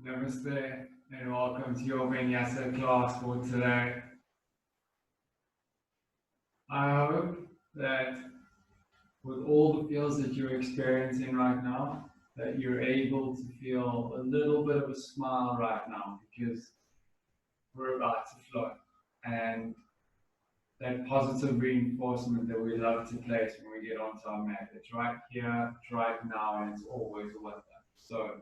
Namaste and welcome to your Vinyasa class for today. I hope that with all the feels that you're experiencing right now, that you're able to feel a little bit of a smile right now because we're about to flow. And that positive reinforcement that we love to place when we get onto our mat, it's right here, it's right now, and it's always with us. So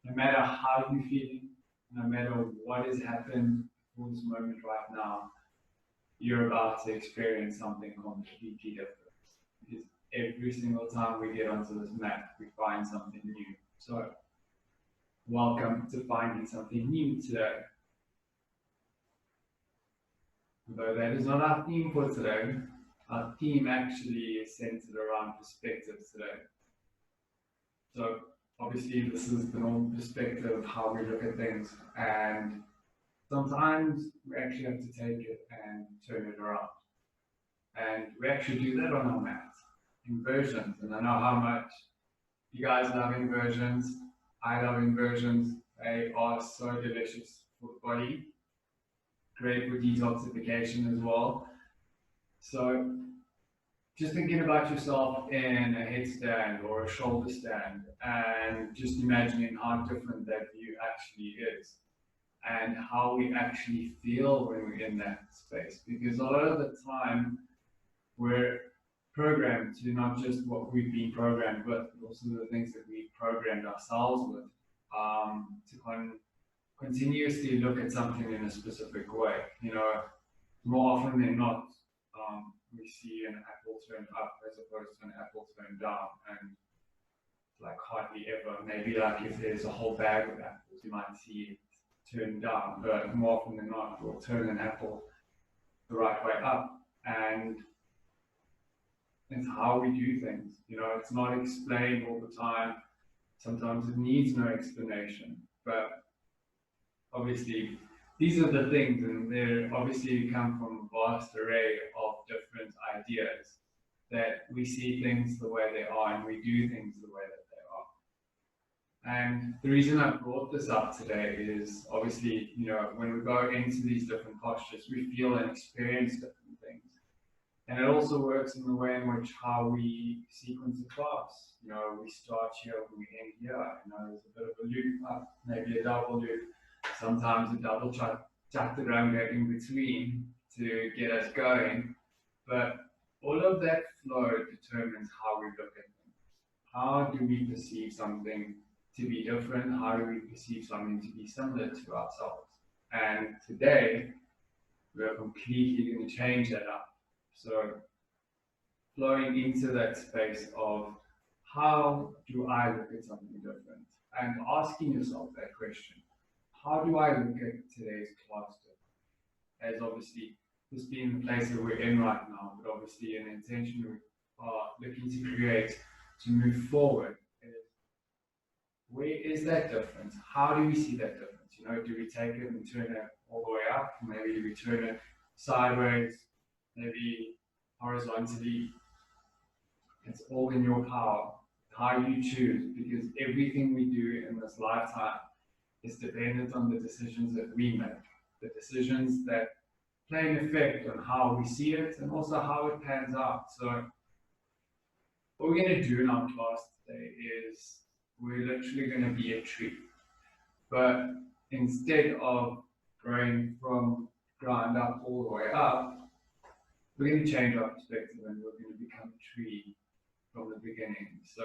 no matter how you're feeling, no matter what has happened for this moment right now, you're about to experience something completely different. Because every single time we get onto this mat, we find something new. So, welcome to finding something new today. Though that is not our theme for today, our theme actually is centered around perspective today. So, obviously, this is the normal perspective of how we look at things, and sometimes we actually have to take it and turn it around. And we actually do that on our mats, inversions. And I know how much you guys love inversions. I love inversions. They are so delicious for the body, great for detoxification as well. So just thinking about yourself in a headstand or a shoulder stand and just imagining how different that view actually is and how we actually feel when we're in that space. Because a lot of the time we're programmed to not just what we've been programmed with, but also the things that we've programmed ourselves with, continuously look at something in a specific way. You know, more often than not, we see an apple turned up as opposed to an apple turned down, and like hardly ever. Maybe like if there's a whole bag of apples, you might see it turned down, but more often than not, we'll turn an apple the right way up. And it's how we do things. You know, it's not explained all the time. Sometimes it needs no explanation. But obviously, these are the things, and they obviously come from a vast array of different ideas that we see things the way they are and we do things the way that they are. And the reason I brought this up today is obviously, you know, when we go into these different postures, we feel and experience different things. And it also works in the way in which how we sequence a class. You know, we start here and we end here. You know, there's a bit of a loop up, maybe a double loop, sometimes a double chaturanga in between to get us going. But all of that flow determines how we look at things. How do we perceive something to be different? How do we perceive something to be similar to ourselves? And today, we're completely going to change that up. So flowing into that space of how do I look at something different? And asking yourself that question. How do I look at today's class different? As obviously this being the place that we're in right now, but obviously an intention we are looking to create to move forward is where is that difference? How do we see that difference? You know, do we take it and turn it all the way up? Maybe do we turn it sideways? Maybe horizontally. It's all in your power, how you choose, because everything we do in this lifetime is dependent on the decisions that we make, the decisions that play an effect on how we see it and also how it pans out. So what we're going to do in our class today is we're literally going to be a tree, but instead of growing from ground up all the way up, we're going to change our perspective and we're going to become a tree from the beginning. So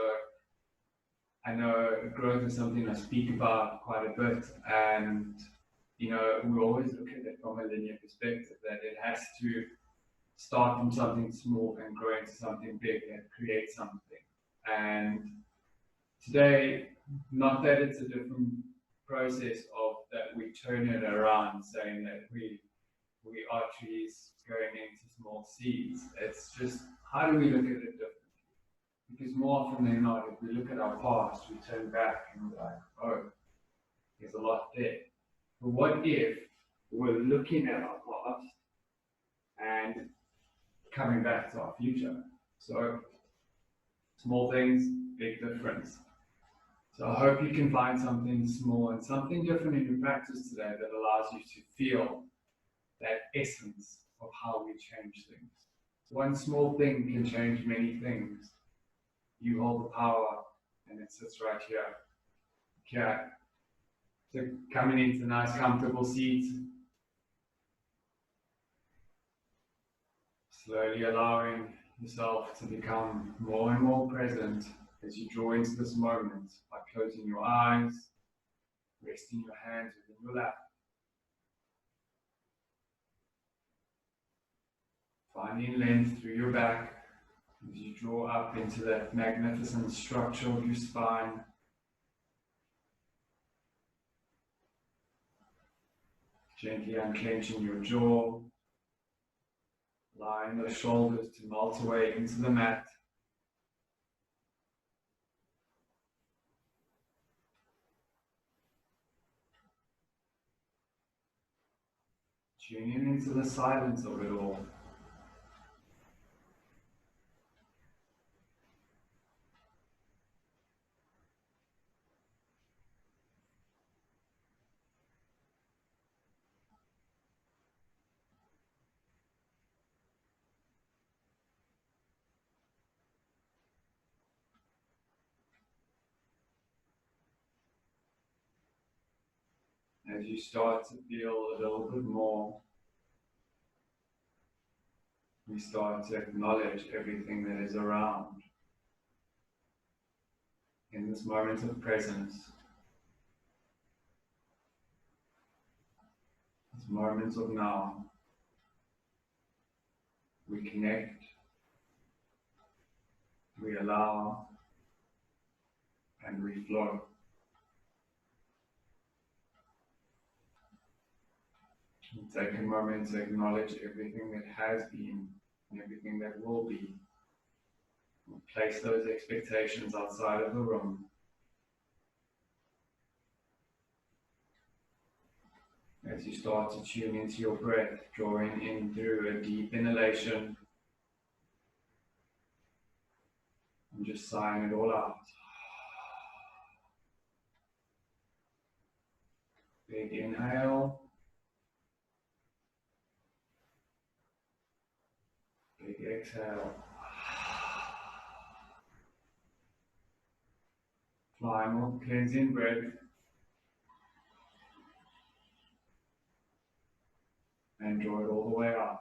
I know growth is something I speak about quite a bit, and you know, we always look at it from a linear perspective, that it has to start from something small and grow into something big and create something. And today, not that it's a different process of that we turn it around saying that we are trees going into small seeds. It's just how do we look at it differently? Because more often than not, if we look at our past, we turn back and we're like, oh, there's a lot there. But what if we're looking at our past and coming back to our future? So, small things, big difference. So I hope you can find something small and something different in your practice today that allows you to feel that essence of how we change things. One small thing can change many things. You hold the power, and it sits right here. Okay. So coming into a nice comfortable seat, slowly allowing yourself to become more and more present as you draw into this moment by closing your eyes, resting your hands within your lap, finding length through your back as you draw up into that magnificent structure of your spine. Gently unclenching your jaw, allowing the shoulders to melt away into the mat. Tuning into the silence of it all. As you start to feel a little bit more, we start to acknowledge everything that is around. In this moment of presence, this moment of now, we connect, we allow, and we flow. We take a moment to acknowledge everything that has been and everything that will be. We place those expectations outside of the room. As you start to tune into your breath, drawing in through a deep inhalation and just sighing it all out. Big inhale, big exhale. Final cleansing breath. And draw it all the way out.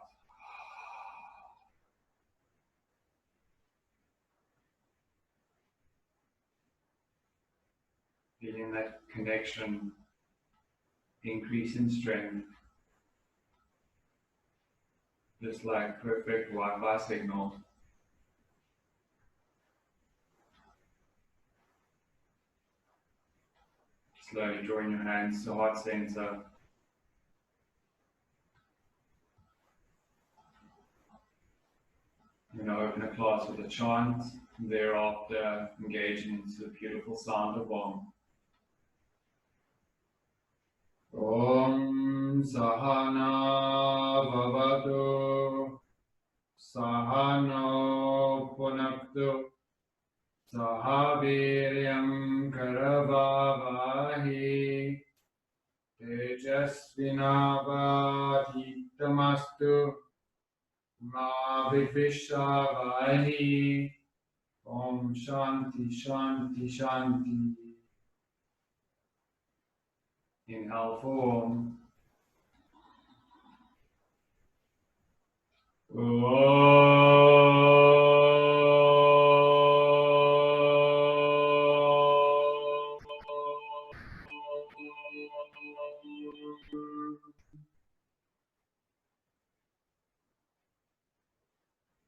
Feeling that connection increase in strength, just like perfect Wi-Fi signal. Slowly drawing your hands to heart center. I'm going to open a class with a chant, thereafter engaging into the beautiful sound of Om. Om Sahana Vavatu Sahano Punaktu Sahaviryam Karavavahi Tejasvinavadhitamastu Ma Vivishavaihi. Om Shanti Shanti Shanti. Inhale for Om.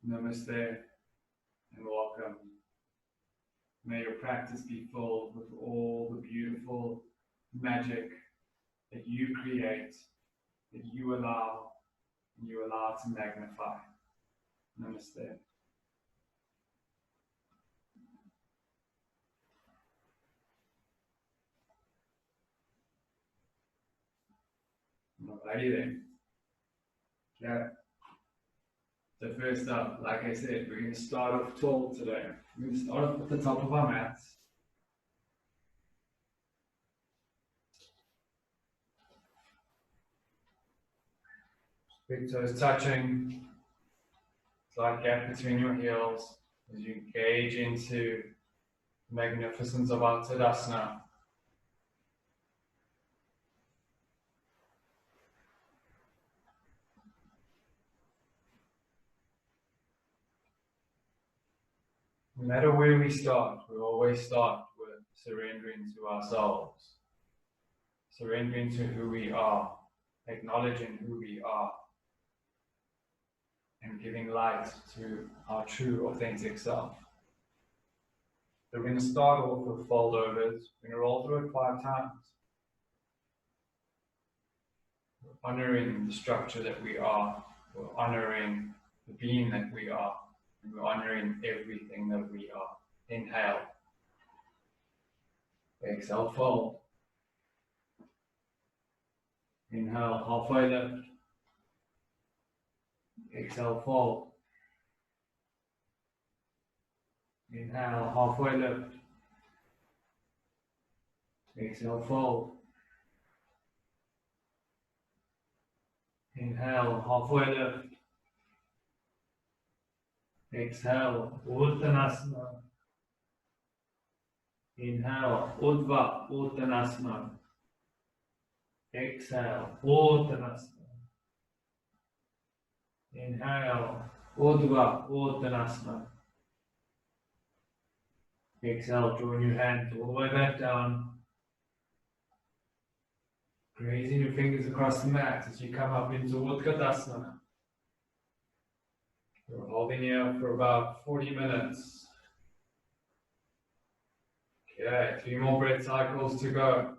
Namaste and welcome. May your practice be filled with all the beautiful magic that you create, that you allow, and you allow to magnify. Namaste. Alrighty then. Yeah. So first up, like I said, we're going to start off tall today. We're going to start off at the top of our mats. Big toes touching, slight gap between your heels as you engage into the magnificence of our Tadasana. No matter where we start, we always start with surrendering to ourselves, surrendering to who we are, acknowledging who we are, and giving light to our true, authentic self. So we're going to start off with fold overs. We're going to roll through it 5 times. We're honoring the structure that we are. We're honoring the being that we are. And we're honoring everything that we are. Inhale. Exhale, fold. Inhale, halfway lift. Exhale, fold. Inhale, halfway lift. Exhale, fold. Inhale, halfway lift. Exhale, Uttanasana. Inhale, Uddhva Uttanasana. Exhale, Uttanasana. Inhale, Uddhva Uttanasana. Exhale, drawing your hands all the way back down. Grazing your fingers across the mat as you come up into Utkatasana. We're holding here for about 40 minutes. Okay, 3 more breath cycles to go.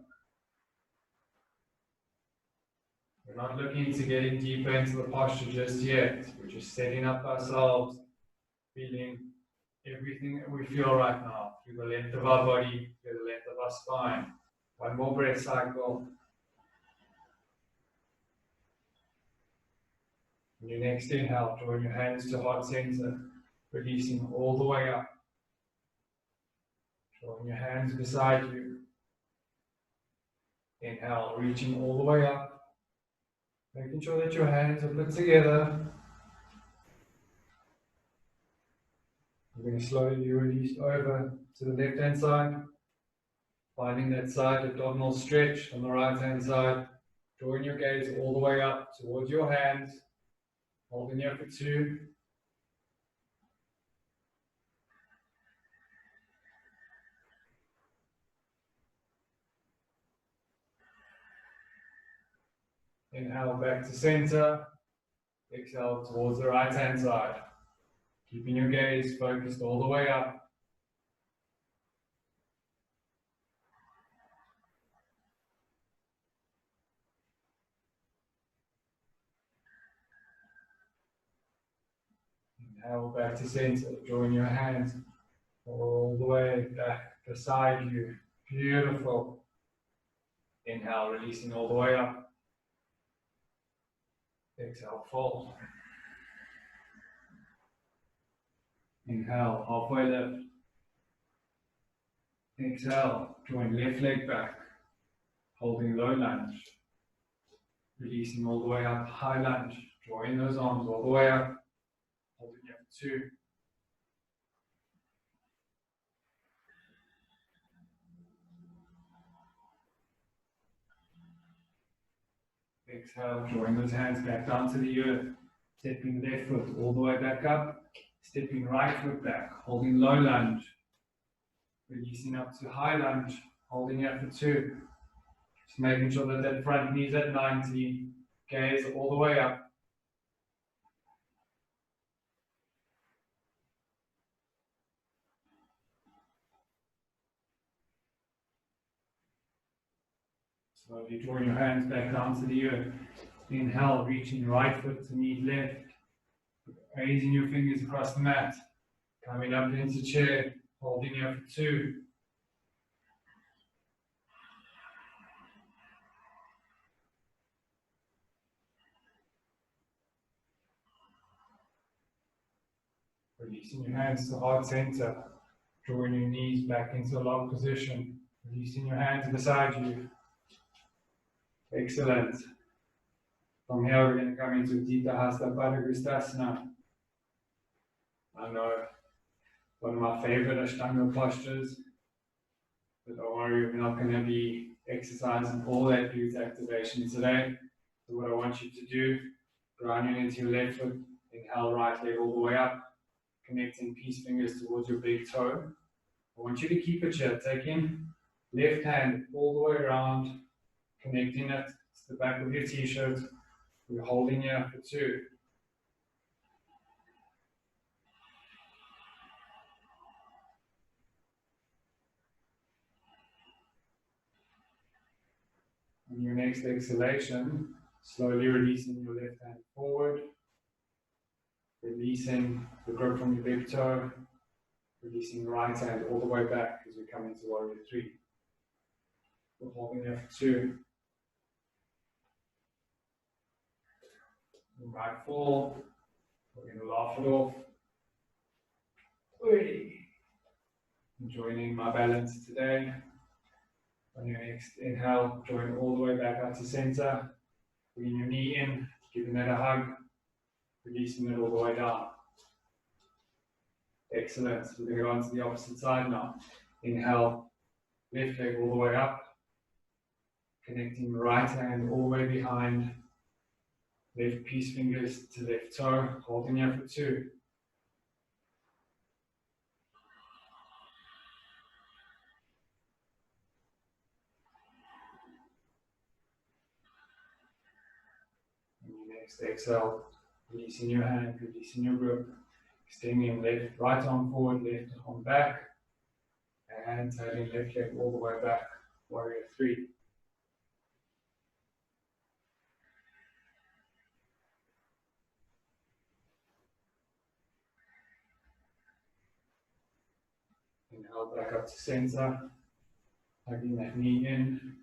We're not looking to getting deeper into the posture just yet. We're just setting up ourselves, feeling everything that we feel right now through the length of our body, through the length of our spine. 1 more breath cycle. On your next inhale, drawing your hands to heart center, releasing all the way up. Drawing your hands beside you. Inhale, reaching all the way up. Making sure that your hands are put together. We're going to slowly release over to the left hand side. Finding that side abdominal stretch on the right hand side. Drawing your gaze all the way up towards your hands. Holding here for 2. Inhale back to center. Exhale towards the right hand side. Keeping your gaze focused all the way up. Inhale back to center. Drawing your hands all the way back beside you. Beautiful. Inhale, releasing all the way up. Exhale, fold. Inhale, halfway lift. Exhale, drawing left leg back. Holding low lunge. Releasing all the way up, high lunge. Drawing those arms all the way up. Holding here for 2. Exhale, drawing those hands back down to the earth. Stepping left foot all the way back up. Stepping right foot back, holding low lunge. Releasing up to high lunge, holding here for 2. Just making sure that that front knee's at 90. Gaze all the way up. Slowly drawing your hands back down to the earth. Inhale, reaching right foot to meet left. Raising your fingers across the mat. Coming up into chair, holding here for 2. Releasing your hands to heart center. Drawing your knees back into a long position. Releasing your hands beside you. Excellent. From here, we're going to come into Dita Hasta Padagustasana. I know one of my favorite Ashtanga postures, but don't worry, we're not going to be exercising all that glute activation today. So what I want you to do, grounding into your left foot, inhale right leg all the way up, connecting peace fingers towards your big toe. I want you to keep it here, taking left hand all the way around, connecting it to the back of your t-shirt. We're holding here for 2. On your next exhalation, slowly releasing your left hand forward, releasing the grip from your big toe, releasing the right hand all the way back as we come into warrior 3. We're holding here for 2. Right fall, we're going to laugh it off. Joining my balance today. On your next inhale, join all the way back out to center. Bringing your knee in, giving that a hug, releasing it all the way down. Excellent. We're going to go on to the opposite side now. Inhale, left leg all the way up, connecting the right hand all the way behind, left peace fingers to left toe, holding here for 2. And your next exhale, releasing your hand, releasing your grip, extending left, right arm forward, left arm back, and turning left leg all the way back, warrior 3. Inhale back up to center, hugging that knee in,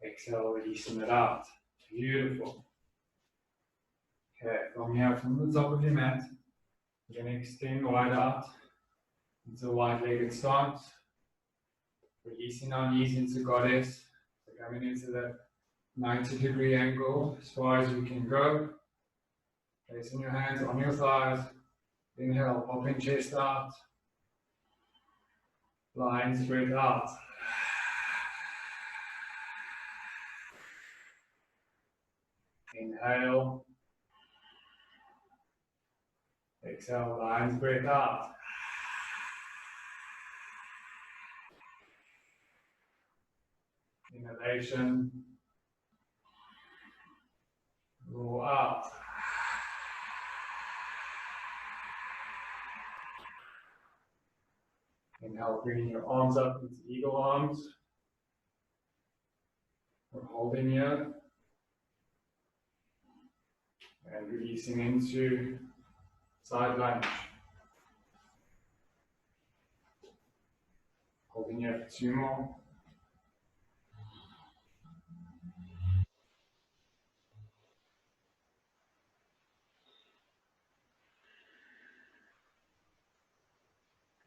exhale, releasing it out. Beautiful. Okay, from here, from the top of your mat, you're going to extend wide out into a wide-legged stance, releasing our knees into goddess, so coming into the 90-degree angle as far as you can go, placing your hands on your thighs, inhale, popping chest out, lying straight out. Inhale, exhale, lines breath out. Inhalation, roll out. Inhale, bringing your arms up into eagle arms. We're holding here. And releasing into side lunge. Holding here for 2 more.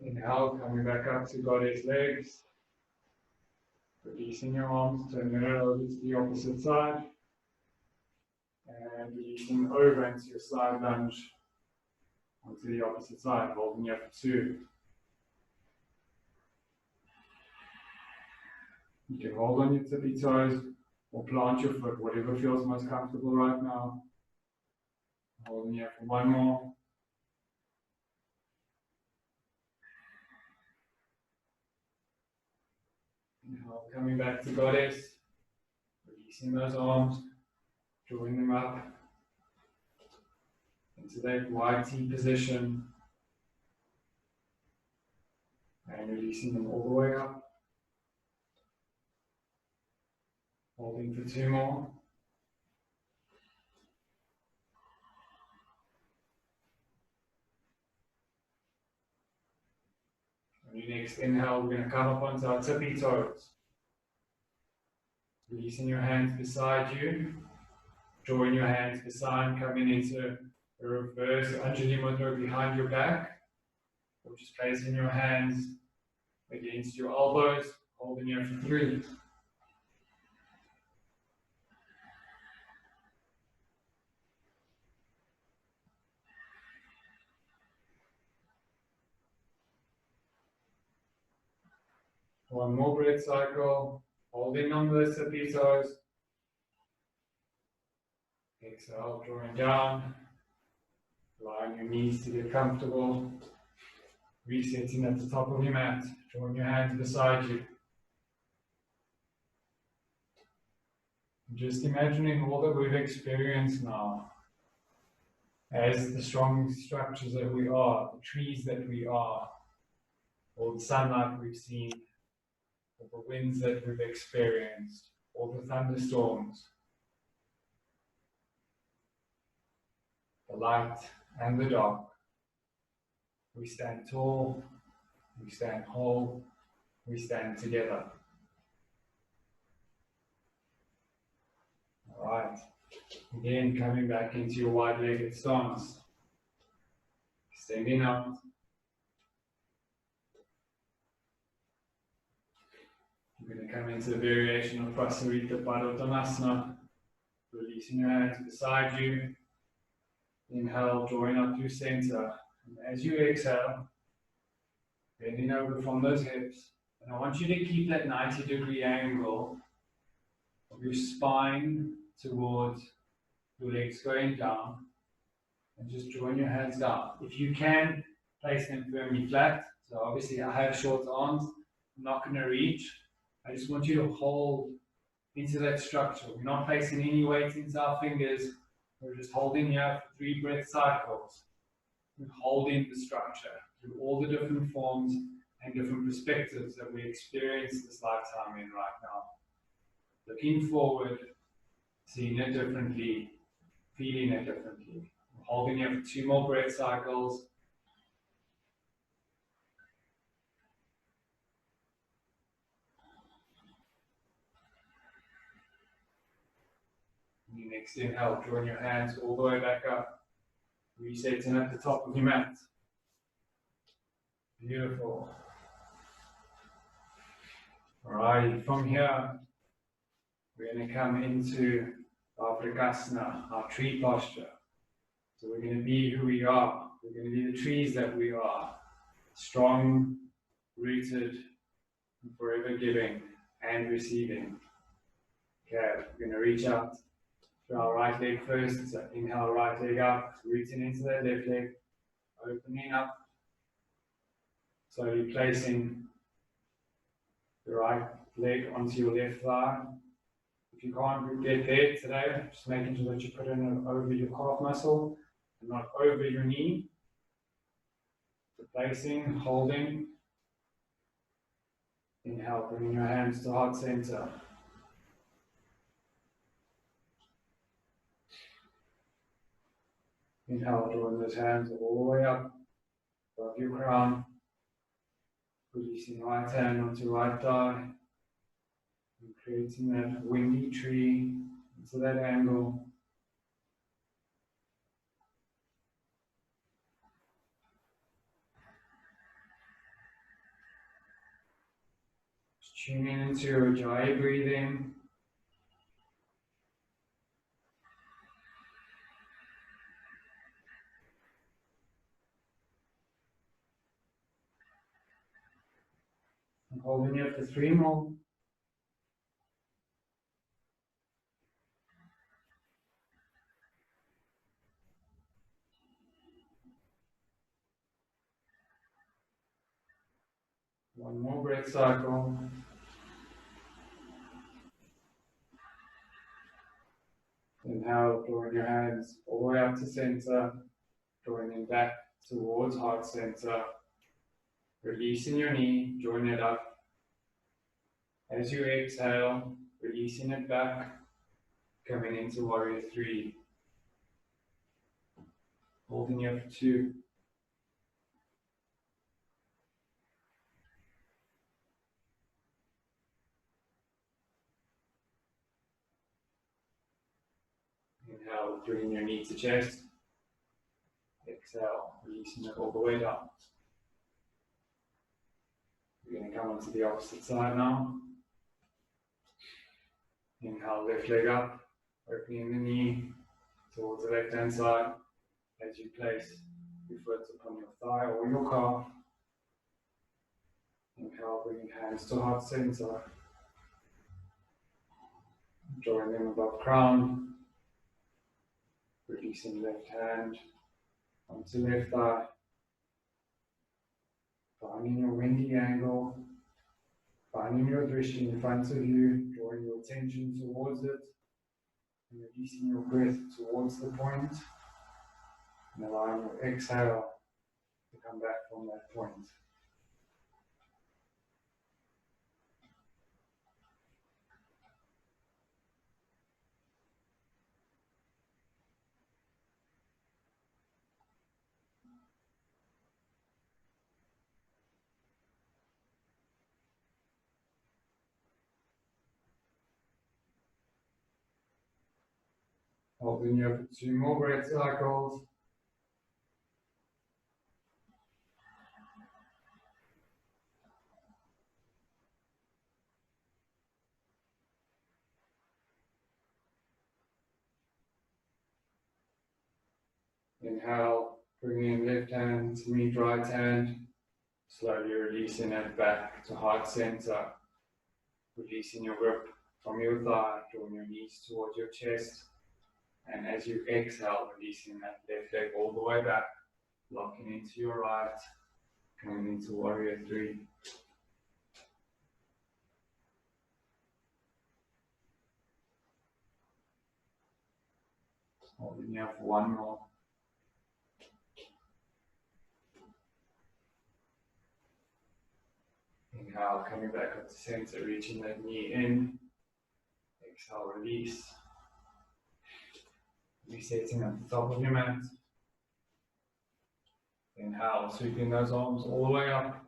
Inhale, coming back up to goddess legs. Releasing your arms, turning it over to the opposite side. And releasing over into your side lunge onto the opposite side, holding here for 2. You can hold on your tippy toes or plant your foot, whatever feels most comfortable right now. Holding here for 1 more. Inhale, coming back to goddess, releasing those arms, drawing them up into that wide T position, and releasing them all the way up. Holding for 2 more. On your next inhale, we're going to come up onto our tippy toes. Releasing your hands beside you, drawing your hands beside, coming into a reverse Anjali Mudra behind your back, or just placing your hands against your elbows, holding here for 3. One more breath cycle, holding on the tippy toes. Exhale, drawing down, allowing your knees to get comfortable. Resetting at the top of your mat, drawing your hands beside you. Just imagining all that we've experienced now as the strong structures that we are, the trees that we are, all the sunlight we've seen, all the winds that we've experienced, all the thunderstorms, the light and the dark. We stand tall, we stand whole, we stand together. All right. Again, coming back into your wide-legged stance. Standing up. You're going to come into the variation of Prasarita Padottanasana. Releasing your hands beside you. Inhale, drawing up through center. And as you exhale, bending over from those hips. And I want you to keep that 90-degree angle of your spine towards your legs going down. And just drawing your hands down. If you can, place them firmly flat. So obviously I have short arms. I'm not going to reach. I just want you to hold into that structure. We're not placing any weight into our fingers. We're just holding here for 3 breath cycles. We're holding the structure through all the different forms and different perspectives that we experience this lifetime in right now. Looking forward, seeing it differently, feeling it differently. We're holding here for 2 more breath cycles. Your next inhale, drawing your hands all the way back up. Resetting at the top of your mat. Beautiful. Alright, from here, we're going to come into our Vrikasana, our tree posture. So we're going to be who we are. We're going to be the trees that we are. Strong, rooted, and forever giving and receiving. Okay, we're going to reach out to our right leg first. So inhale, right leg up, rooting into that left leg, opening up. Slowly placing the right leg onto your left thigh. If you can't get there today, just making sure that you put it over your calf muscle and not over your knee. So placing, holding. Inhale, bringing your hands to heart center. Inhale, drawing those hands all the way up above your crown. Releasing right hand onto right thigh. And creating that windy tree into that angle. Just tuning into your Ujjayi breathing. And holding it for 3 more. One more breath cycle. Inhale, drawing your hands all the way up to center, drawing them back towards heart center. Releasing your knee, drawing it up. As you exhale, releasing it back, coming into warrior 3. Holding here for 2. Inhale, bringing your knee to chest. Exhale, releasing it all the way down. We're going to come onto the opposite side now. Inhale, left leg up, opening the knee towards the left hand side as you place your foot upon your thigh or your calf. Inhale, bringing hands to heart center. Drawing them above crown. Releasing left hand onto left thigh. Finding your windy angle. Finding your drishti in front of you. Drawing your attention towards it. And releasing your breath towards the point. And allowing your exhale to come back from that point. Holding you for 2 more breath cycles. Inhale, bringing left hand to meet right hand. Slowly releasing it back to heart center. Releasing your grip from your thigh, drawing your knees towards your chest. And as you exhale, releasing that left leg all the way back, locking into your right, coming into warrior 3. Holding here for 1 more. Inhale, coming back up to center, reaching that knee in. Exhale, release. Resetting at the top of your mat. Inhale, sweeping those arms all the way up.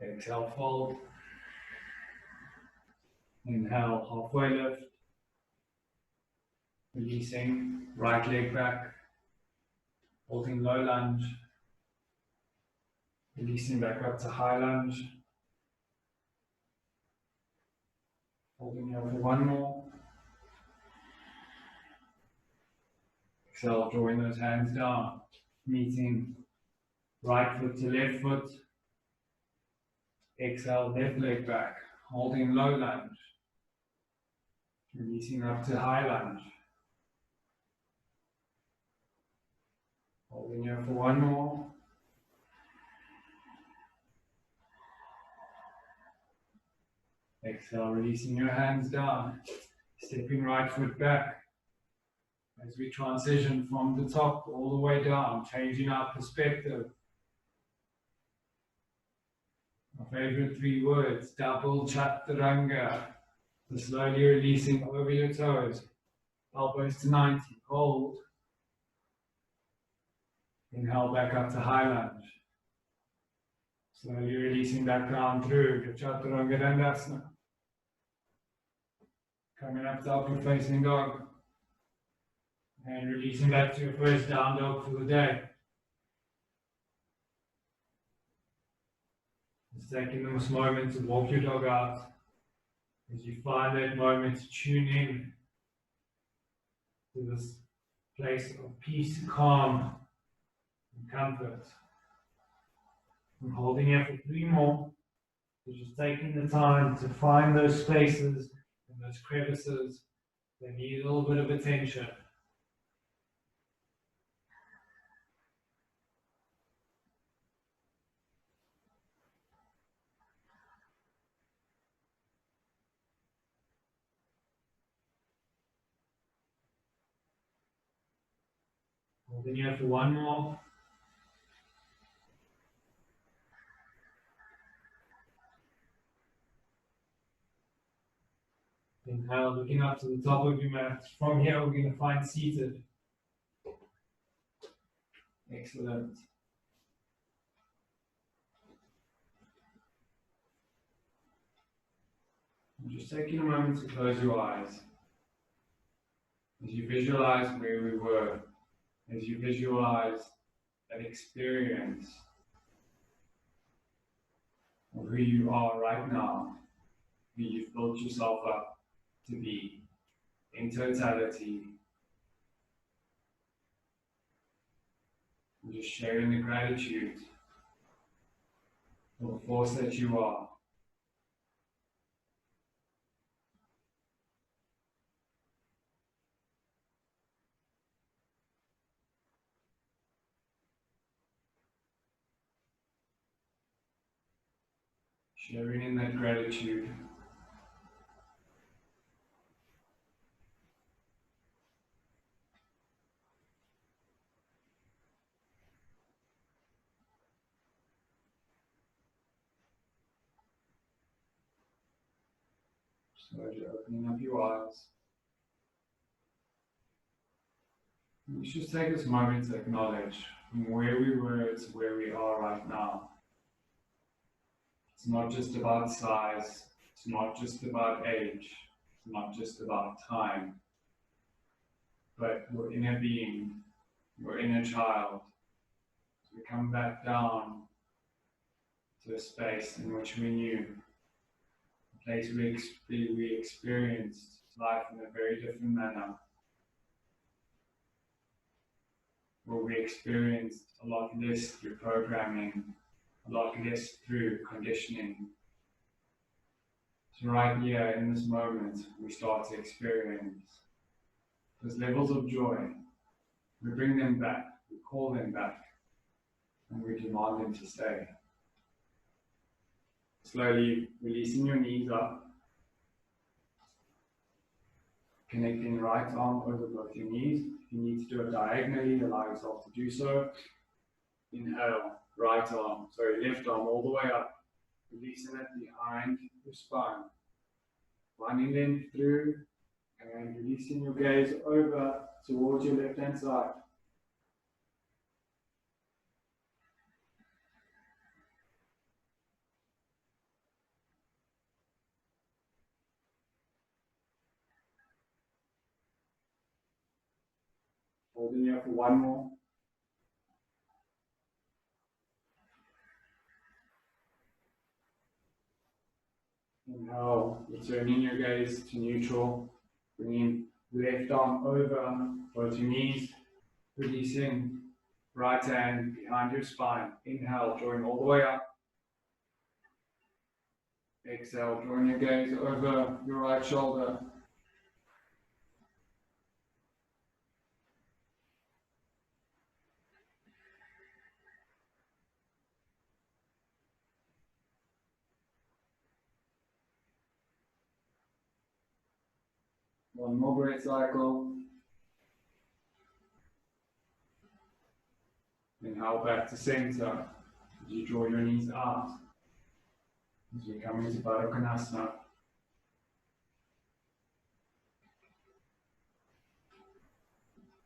Exhale, fold. Inhale, halfway lift. Releasing, right leg back. Holding low lunge. Releasing back up to high lunge. Holding here for 1 more. Exhale, drawing those hands down. Meeting right foot to left foot. Exhale, left leg back. Holding low lunge. Releasing up to high lunge. Holding here for 1 more. Exhale, releasing your hands down. Stepping right foot back. As we transition from the top all the way down, changing our perspective. My favorite 3 words, double chaturanga. So slowly releasing over your toes. Elbows to 90, hold. Inhale back up to high lunge. Slowly releasing back down through to chaturanga dandasana. Coming up to upward facing dog. And releasing back to your first down dog for the day. Just taking this moment to walk your dog out. As you find that moment to tune in to this place of peace, calm, and comfort. I'm holding here for 3 more. So just taking the time to find those spaces and those crevices that need a little bit of attention. Holding here for 1 more. Inhale, looking up to the top of your mat. From here, we're going to find seated. Excellent. And just taking a moment to close your eyes. As you visualize where we were, as you visualize that experience of who you are right now, who you've built yourself up to be in totality, and just sharing the gratitude or the force that you are. Sharing in that gratitude. Slowly opening up your eyes. We should take this moment to acknowledge from where we were to where we are right now. It's not just about size, it's not just about age, it's not just about time, but your inner being, your inner child. So we come back down to a space in which we knew, a place we experienced life in a very different manner, where we experienced a lot less through programming, a lot less through conditioning. So right here in this moment, we start to experience those levels of joy. We bring them back, we call them back, and we demand them to stay. Slowly releasing your knees up, connecting your right arm over both your knees. If you need to do it diagonally, allow yourself to do so. Inhale, left arm all the way up, releasing it behind your spine. Finding length through, and releasing your gaze over towards your left hand side. Holding here for one more. Inhale, returning your gaze to neutral, bringing left arm over both your knees, releasing right hand behind your spine. Inhale, drawing all the way up. Exhale, drawing your gaze over your right shoulder. One more breath cycle. Inhale back to center as you draw your knees out. As we come into Baddha Konasana.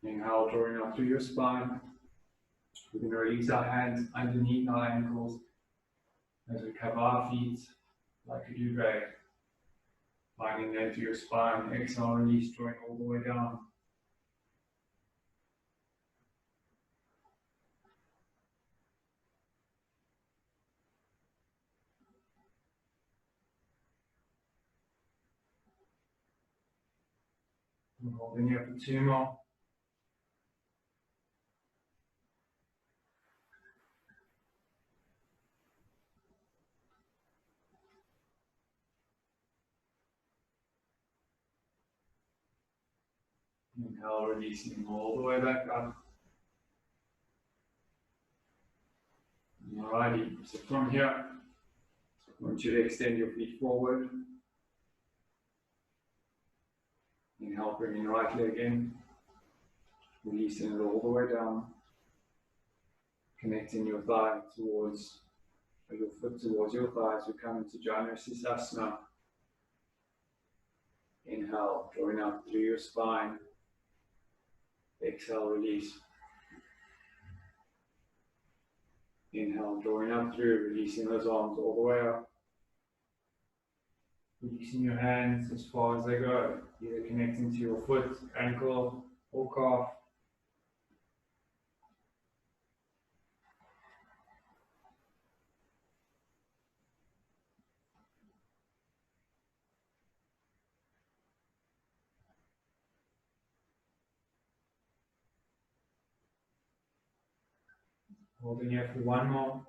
Inhale, drawing up through your spine. We can release our hands underneath our ankles as we cover our feet like a duvet. Finding them to your spine. Exhale, release, drawing all the way down. And holding here for two more. Inhale, releasing all the way back up. Alrighty, so from here, I want you to extend your feet forward. Inhale, bringing right leg in. Releasing it all the way down. Connecting your thigh towards, or your foot towards your thigh as we come into Janu Sirsasana. Inhale, drawing up through your spine. Exhale, release. Inhale, drawing up through, releasing those arms all the way up. Releasing your hands as far as they go, either connecting to your foot, ankle, or calf. Holding here for one more.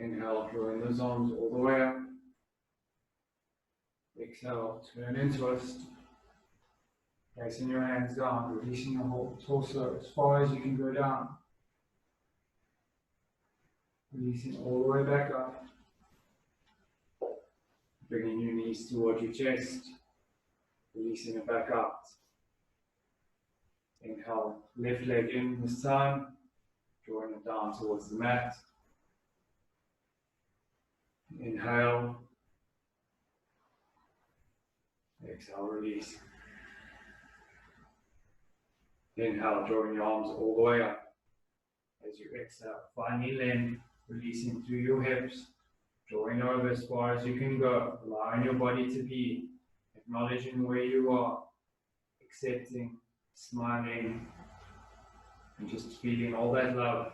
Inhale, drawing those arms all the way up. Exhale, turn and twist. Placing your hands down, releasing your whole torso as far as you can go down. Releasing all the way back up. Bringing your knees towards your chest. Releasing it back out. Inhale, left leg in this time. Drawing it down towards the mat. Inhale. Exhale, release. Inhale, drawing your arms all the way up. As you exhale, finding length, releasing through your hips, drawing over as far as you can go, allowing your body to be, acknowledging where you are, accepting, smiling, and just feeling all that love.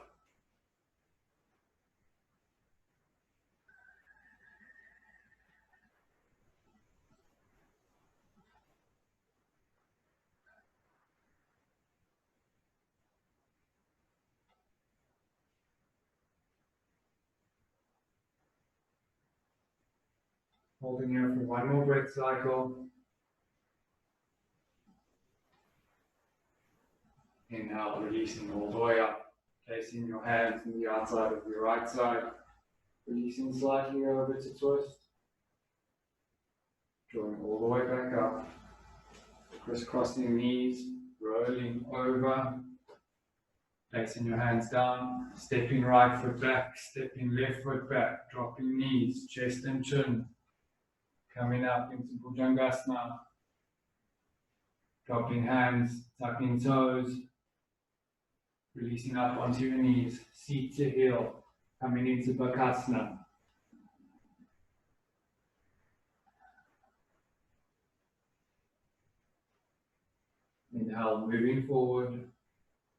Holding here for one more breath cycle. Inhale, releasing all the way up. Placing your hands on the outside of your right side. Releasing slightly over to twist. Drawing all the way back up. Crisscrossing knees, rolling over. Placing your hands down. Stepping right foot back, stepping left foot back. Dropping knees, chest and chin. Coming up into Bhujangasana. Dropping hands, tucking toes. Releasing up onto your knees, seat to heel. Coming into Bakasana. Inhale, moving forward.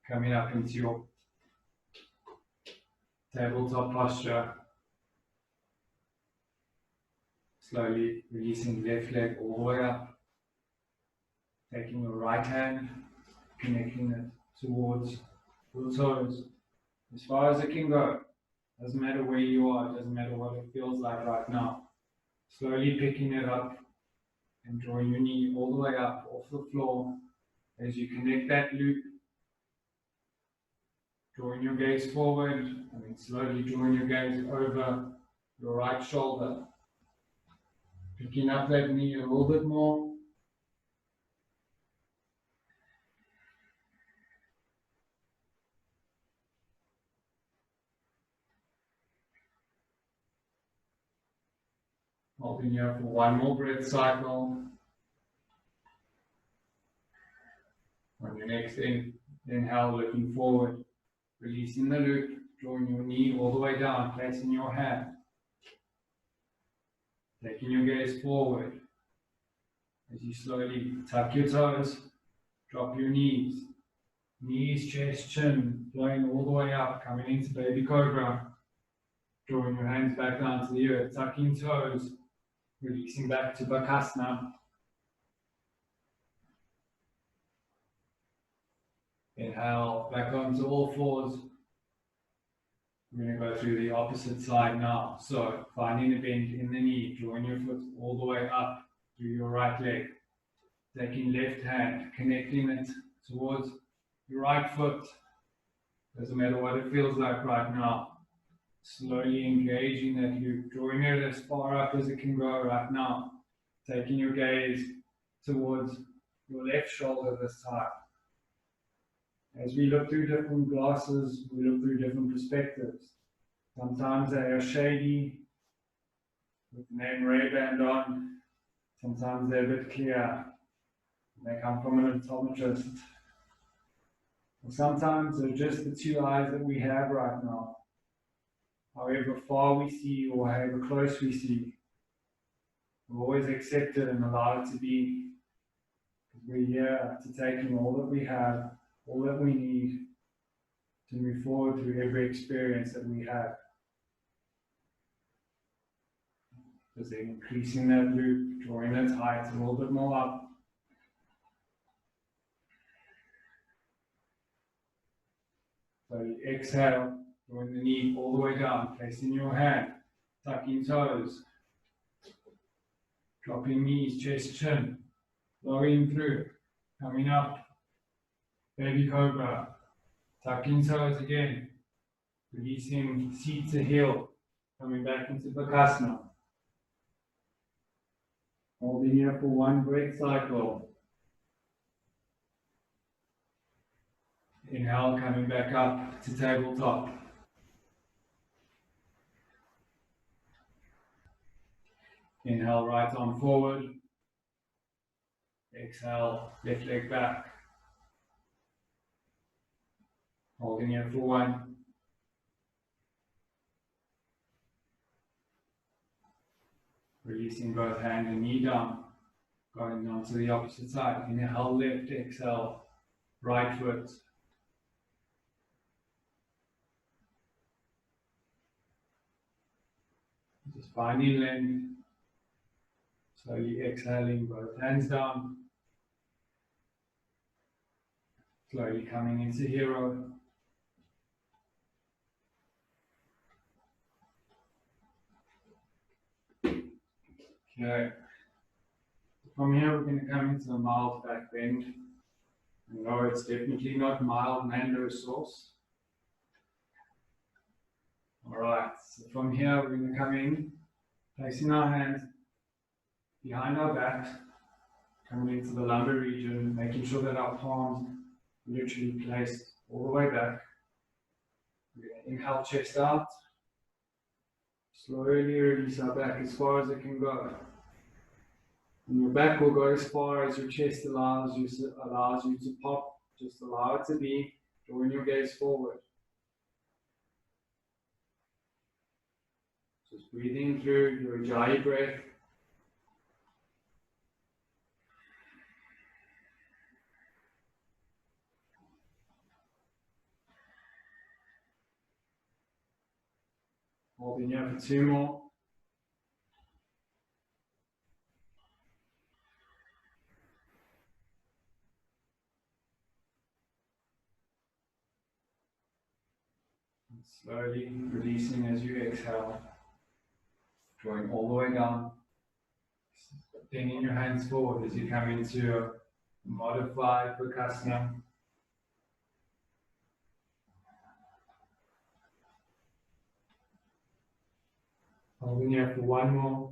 Coming up into your tabletop posture. Slowly releasing left leg all the way up. Taking your right hand, connecting it towards your toes. As far as it can go. Doesn't matter where you are, doesn't matter what it feels like right now. Slowly picking it up and drawing your knee all the way up off the floor. As you connect that loop, drawing your gaze forward, and then slowly drawing your gaze over your right shoulder. Picking up that knee a little bit more. Holding here for one more breath cycle. On your next inhale, looking forward, releasing the loop, drawing your knee all the way down, placing your hand. Taking your gaze forward. As you slowly tuck your toes, drop your knees. Knees, chest, chin, flowing all the way up, coming into baby cobra. Drawing your hands back down to the earth, tucking toes, releasing back to Bakasana. Inhale, back onto all fours. We're going to go through the opposite side now. So, finding a bend in the knee, drawing your foot all the way up through your right leg. Taking left hand, connecting it towards your right foot. Doesn't matter what it feels like right now. Slowly engaging that loop, drawing it as far up as it can go right now. Taking your gaze towards your left shoulder this time. As we look through different glasses, we look through different perspectives. Sometimes they are shady, with the name Ray-Ban on. Sometimes they're a bit clear. They come from an optometrist. And sometimes they're just the two eyes that we have right now. However far we see or however close we see, we'll always accept it and allow it to be. We're here to take in all that we have, all that we need to move forward through every experience that we have. Just increasing that loop, drawing that height a little bit more up. So you exhale, Drawing the knee all the way down, placing your hand, tucking toes, dropping knees, chest, chin, flowing through, coming up, baby cobra, tucking toes again, releasing seat to heel, coming back into Bakasana. Holding here for one breath cycle. Inhale, coming back up to tabletop. Inhale, right arm forward. Exhale, left leg back. Holding here for one. Releasing both hand and knee down. Going on to the opposite side. Inhale, left, exhale, right foot. Just finding length. Slowly exhaling, both hands down. Slowly coming into hero. Okay. From here, we're going to come into a mild back bend. No, it's definitely not mild Mando sauce. Alright, so from here, we're going to come in, placing our hands behind our back, coming into the lumbar region, making sure that our palms are literally placed all the way back. We're going to inhale, chest out. Slowly release our back as far as it can go. And your back will go as far as your chest allows you to pop. Just allow it to be. Drawing your gaze forward. Just breathing through your Ujjayi breath. Holding here for two more. And slowly releasing as you exhale. Drawing all the way down. Bringing your hands forward as you come into a modified Bakasana. Holding here for one more.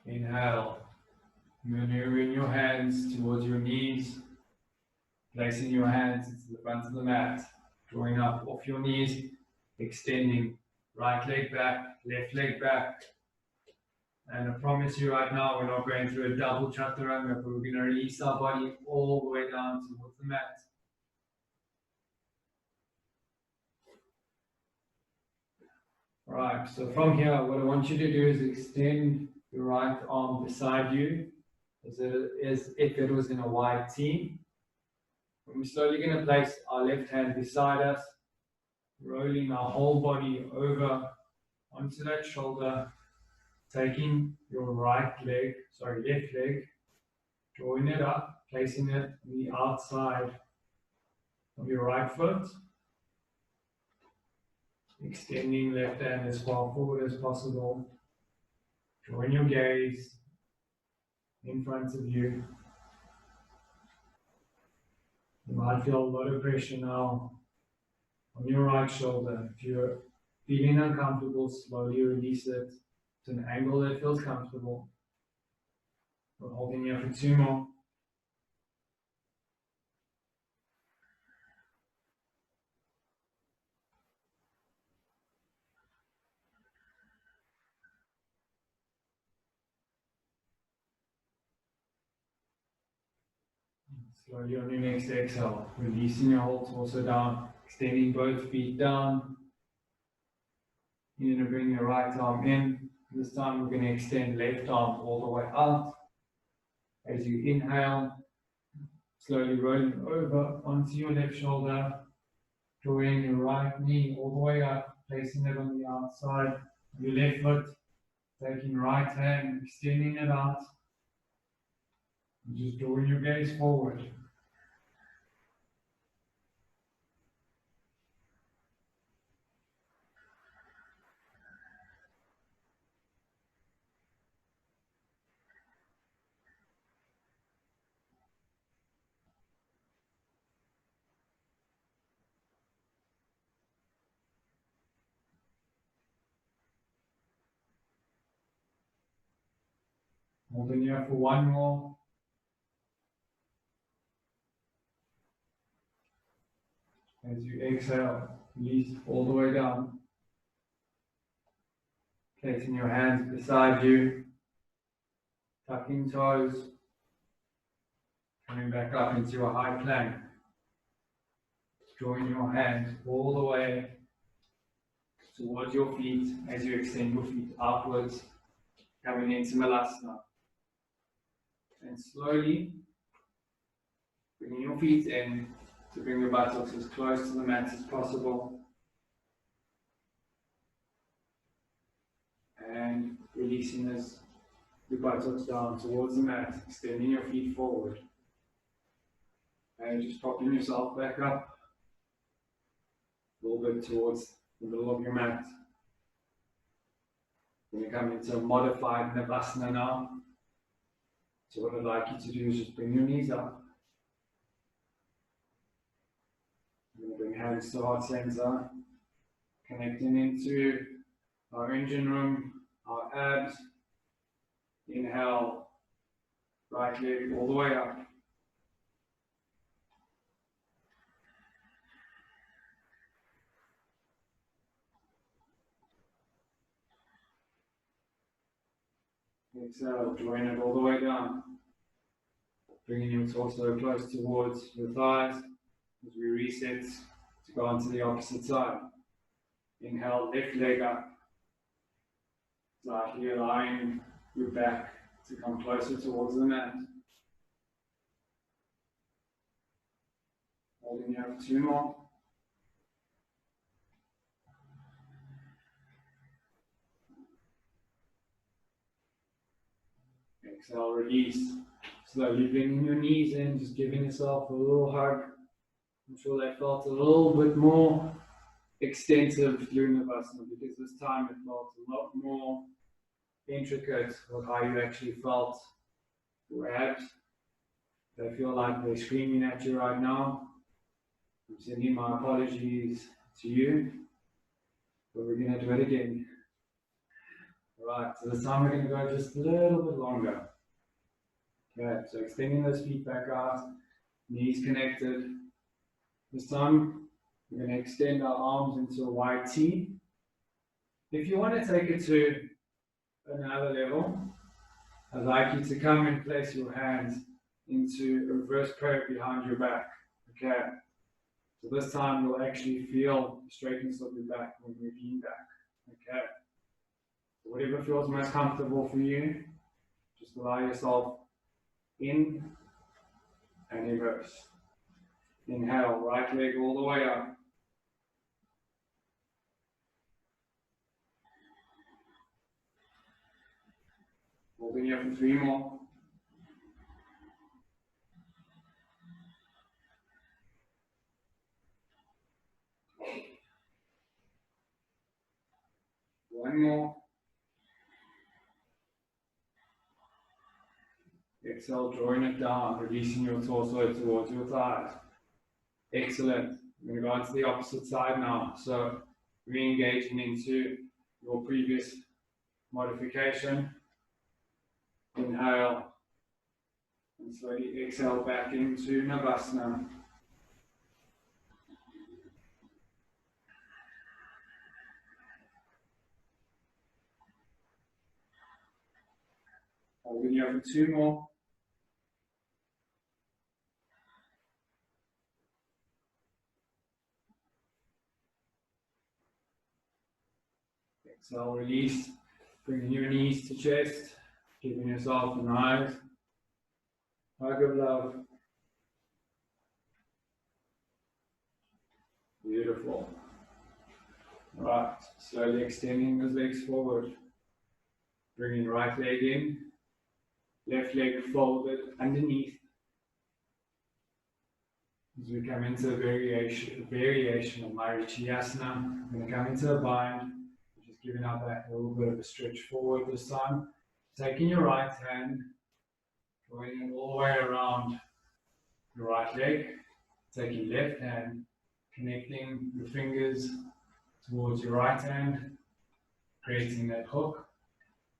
Inhale. Maneuvering your hands towards your knees. Placing your hands into the front of the mat. Drawing up off your knees. Extending. Right leg back, left leg back. And I promise you right now, we're not going through a double chaturanga, but we're going to release our body all the way down towards the mat. Alright, so from here, what I want you to do is extend your right arm beside you as if it was in a wide T. And we're slowly going to place our left hand beside us, rolling our whole body over onto that shoulder, taking your left leg, drawing it up, placing it on the outside of your right foot. Extending left hand as far forward as possible. Drawing your gaze in front of you. You might feel a lot of pressure now on your right shoulder. If you're feeling uncomfortable, slowly release it to an angle that feels comfortable. We're holding here for two more. Slowly on your next exhale, releasing your whole torso down, extending both feet down. You're going to bring your right arm in. This time we're going to extend left arm all the way out. As you inhale, slowly rolling over onto your left shoulder, drawing your right knee all the way up, placing it on the outside of your left foot, taking right hand, extending it out. Just drawing your gaze forward. Holding here for one more. As you exhale, release all the way down. Placing your hands beside you, tucking toes, coming back up into a high plank. Drawing your hands all the way towards your feet as you extend your feet outwards, coming into Malasana. And slowly bringing your feet in to bring your buttocks as close to the mat as possible. And releasing as your buttocks down towards the mat, extending your feet forward. And just popping yourself back up a little bit towards the middle of your mat. We're going to come into a modified Namaste now. So what I'd like you to do is just bring your knees up. I'm going to bring hands to heart center, connecting into our engine room, our abs. Inhale, right leg all the way up. Exhale, drawing it all the way down. Bringing your torso close towards your thighs as we reset to go onto the opposite side. Inhale, left leg up. Slightly allowing your back to come closer towards the mat. Holding here for 2 more. Exhale, release. Slowly bringing your knees in, just giving yourself a little hug. I'm sure that felt a little bit more extensive during the Vinyasa because this time it felt a lot more intricate with how you actually felt your abs. They feel like they're screaming at you right now. I'm sending my apologies to you, but we're going to do it again. Alright, so this time we're going to go just a little bit longer. Okay, so extending those feet back out, knees connected. This time we're going to extend our arms into a wide T. If you want to take it to another level, I'd like you to come and place your hands into a reverse prayer behind your back. Okay, so this time you'll actually feel the straightness of your back when you lean back. Okay, so whatever feels most comfortable for you, just allow yourself in and reverse. Inhale, right leg all the way up. Holding here for 3 more. One more. Exhale, drawing it down, releasing your torso towards your thighs. Excellent. We're going to go on to the opposite side now. So, re-engaging into your previous modification. Inhale. And slowly exhale back into Navasana. Holding here for 2 more. Exhale, release. Bringing your knees to chest. Giving yourself a nice hug of love. Beautiful. Right, slowly extending those legs forward. Bringing right leg in. Left leg folded underneath. As we come into a variation of Vinyasa, we're going to come into a bind, just giving our back a little bit of a stretch forward this time. Taking your right hand, going it all the way around your right leg, taking left hand, connecting your fingers towards your right hand, creating that hook.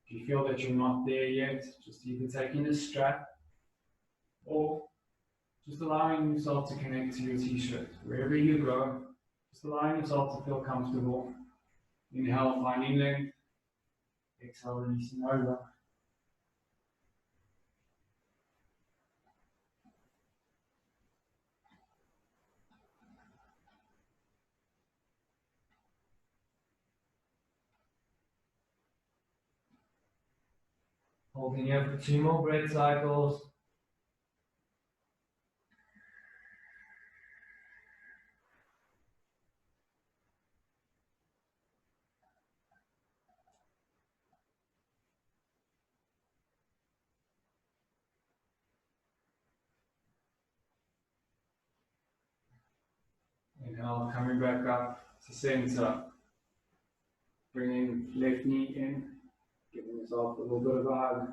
If you feel that you're not there yet, just either taking a strap or just allowing yourself to connect to your t-shirt. Wherever you go, just allowing yourself to feel comfortable. Inhale, finding length. Exhale, releasing over. Holding here for 2 more breath cycles. Inhale, coming back up to center. Bringing left knee in, giving yourself a little bit of a hug.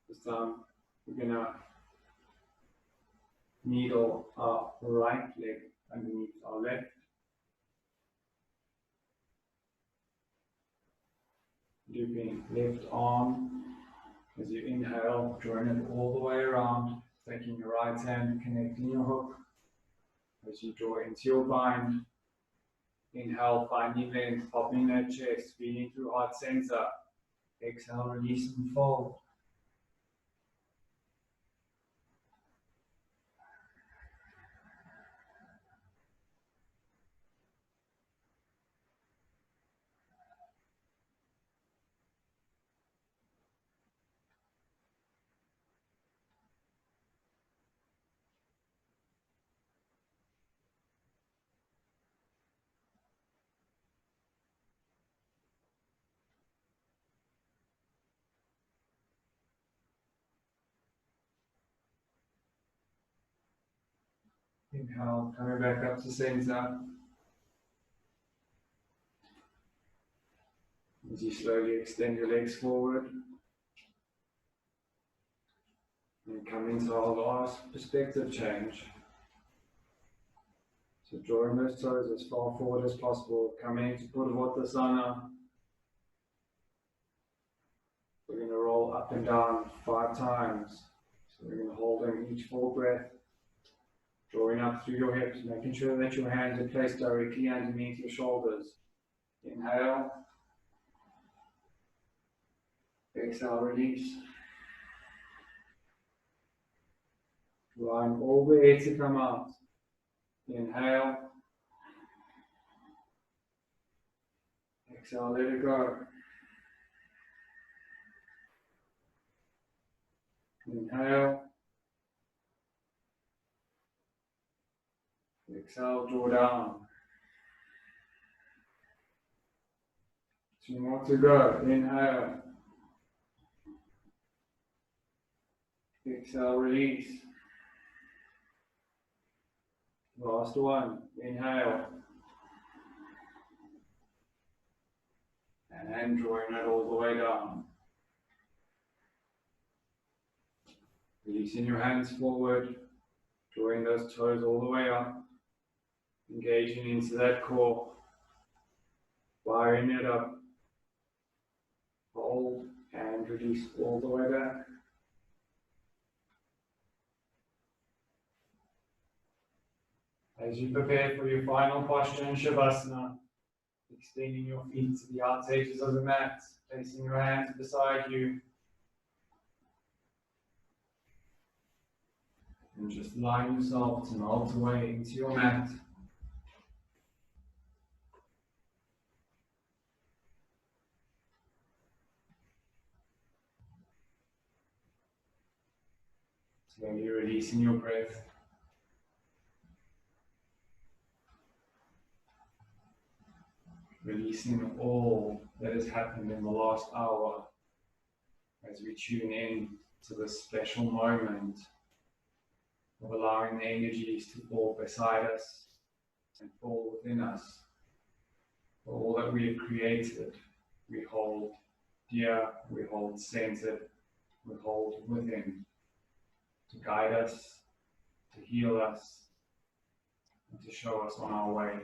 This time, we're going to needle our right leg underneath our left. Looping left arm as you inhale, drawing it all the way around, taking your right hand, connecting your hook. As you draw into your bind, inhale, finding length, popping that chest, feeling through heart center. Exhale, release and fold. Inhale, coming back up to center. As you slowly extend your legs forward. And come into our last perspective change. So drawing those toes as far forward as possible. Coming into Purvottasana. We're going to roll up and down 5 times. So we're going to hold in each full breath. Drawing up through your hips, making sure that your hands are placed directly underneath your shoulders. Inhale. Exhale, release. Allowing all the air to come out. Inhale. Exhale, let it go. Inhale. Exhale, draw down. 2 more to go. Inhale. Exhale, release. Last one. Inhale. And drawing it all the way down. Releasing your hands forward. Drawing those toes all the way up. Engaging into that core. Firing it up. Hold and release all the way back. As you prepare for your final posture in Shavasana, extending your feet to the outer edges of the mat, placing your hands beside you, and just allowing yourself to melt away into your mat. Slowly releasing your breath. Releasing all that has happened in the last hour as we tune in to this special moment of allowing the energies to fall beside us and fall within us. For all that we have created, we hold dear, we hold centered, we hold within to guide us, to heal us, and to show us on our way.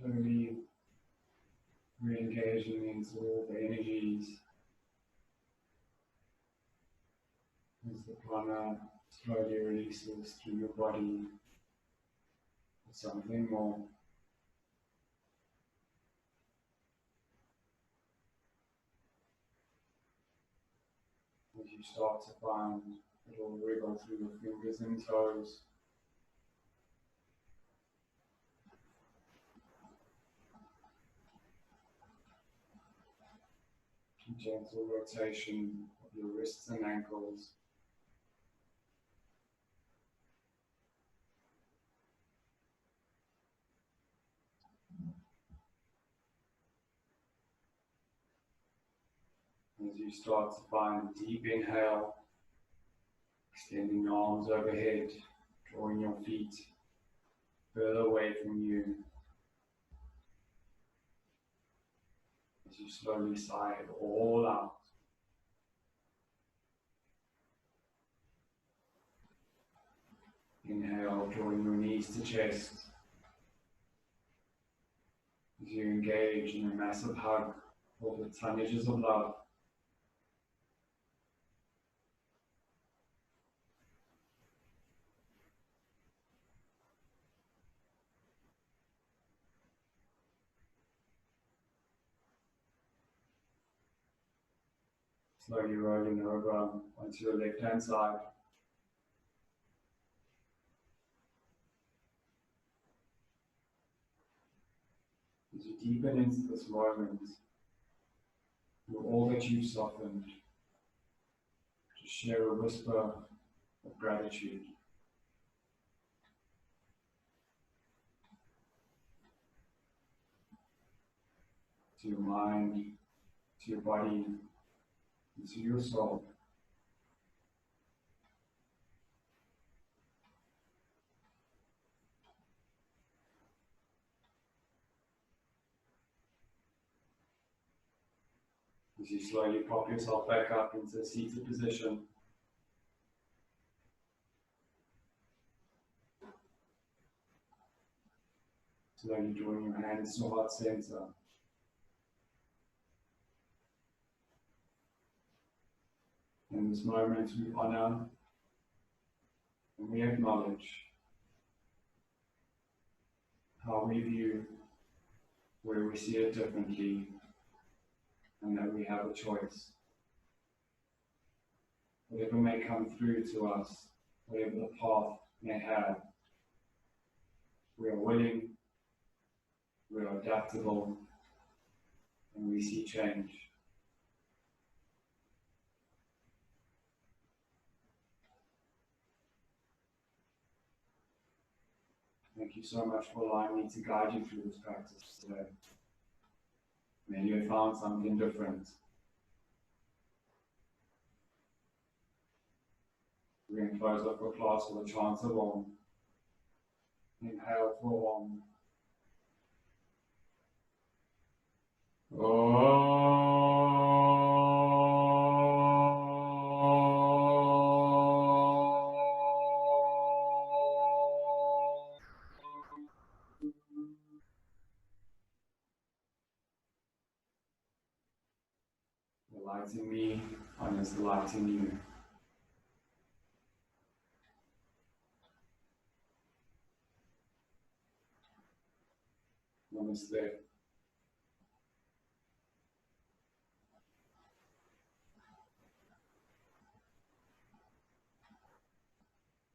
Slowly re-engaging into all the energies as the prana slowly releases through your body. Something more. As you start to find a little wriggle through your fingers and toes, gentle rotation of your wrists and ankles. As you start to find a deep inhale, extending your arms overhead, drawing your feet further away from you as you slowly sigh it all out. Inhale, drawing your knees to chest as you engage in a massive hug of the tonnages of love. Slowly rolling over onto your left hand side. As you deepen into this moment, with all that you've softened, just share a whisper of gratitude. To your mind, to your body, and to your soul. As you slowly pop yourself back up into a seated position, slowly drawing your hands to heart center. In this moment, we honor and we acknowledge how we view where we see it differently, and that we have a choice. Whatever may come through to us, whatever the path may have, we are willing, we are adaptable, and we see change. Thank you so much for allowing me to guide you through this practice today. Maybe you have found something different. We're going to close up our class with a chant of Om. Inhale for Om. The light in me honors the light in you. Namaste.